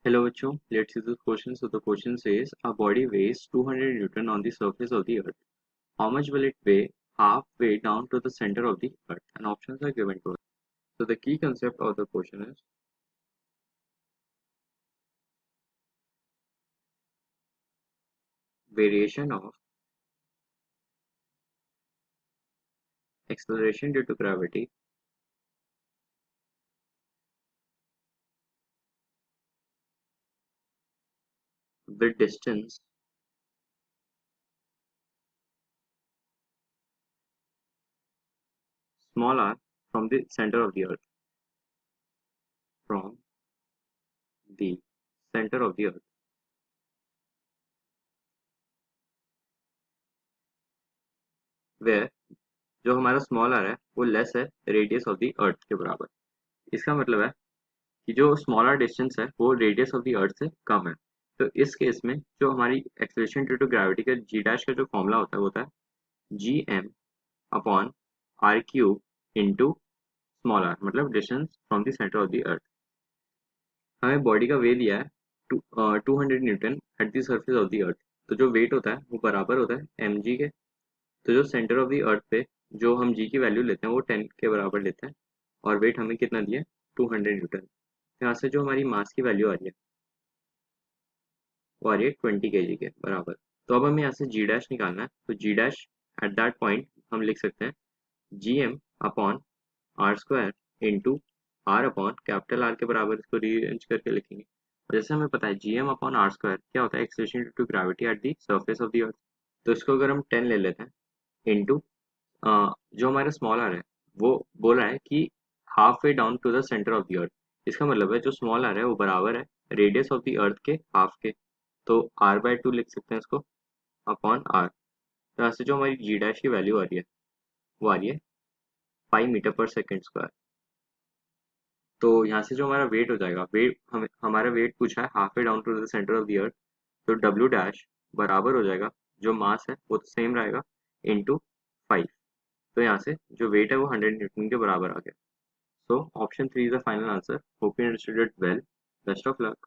Hello बच्चों, let's see the question. So the question says a body weighs 200 Newton on the surface of the earth. How much will it weigh halfway down to the center of the earth? And options are given to us. So the key concept of the question is variation of acceleration due to gravity with distance smaller from the center of the earth. From the center of the earth. Where जो हमारा small are है वो less है radius of the अर्थ के बराबर. इसका मतलब है कि जो स्मॉलर डिस्टेंस है वो रेडियस ऑफ द अर्थ से कम है. तो इस केस में जो हमारी एक्सेलरेशन ड्यू टू ग्रेविटी का जी डैश का जो फॉर्मूला होता है वो होता है G M upon R cube into small R, मतलब distance from the centre of the earth. हमें बॉडी का वेट दिया है 200 newton at the surface of the earth. तो जो वेट होता है वो बराबर होता है एम जी के. तो जो सेंटर ऑफ द अर्थ पे जो हम जी की वैल्यू लेते हैं वो 10 के बराबर लेते हैं और वेट हमें कितना दिया है 200 न्यूटन. यहाँ से जो हमारी मास की वैल्यू आ रही है वो आ रही है 20 kg के बराबर. तो अब हमें यहाँ से जी डैश निकालना है. तो G dash at that point हम लिख सकते हैं G M upon R square into R upon capital R के बराबर. इसको रीअरेंज करके लिखेंगे. और जैसे हमें पता है G M upon R square क्या होता है, acceleration due to gravity at the surface of the earth. तो इसको अगर हम 10 ले लेते हैं इंटू जो हमारा स्मॉल आर है वो बोल रहा है कि half way down to the centre of the earth. इसका मतलब है जो स्मॉल आर है वो बराबर है रेडियस ऑफ द अर्थ के हाफ के. तो आर बाय 2 लिख सकते हैं इसको अपॉन आर. तो यहाँ से जो हमारी जी डैश की वैल्यू आ रही है वो आ रही है 5 मीटर पर सेकेंड स्क्वायर. तो यहाँ से जो हमारा वेट हो जाएगा, वेट हमारा वेट पूछा है half way down to the centre of the earth. तो डब्ल्यू डैश बराबर हो जाएगा जो मास है वो तो सेम रहेगा इंटू 5. तो यहाँ से जो वेट है वो 100 न्यूटन के बराबर आ गया. So option 3 is the final answer. Hope you understood it well. Best of luck.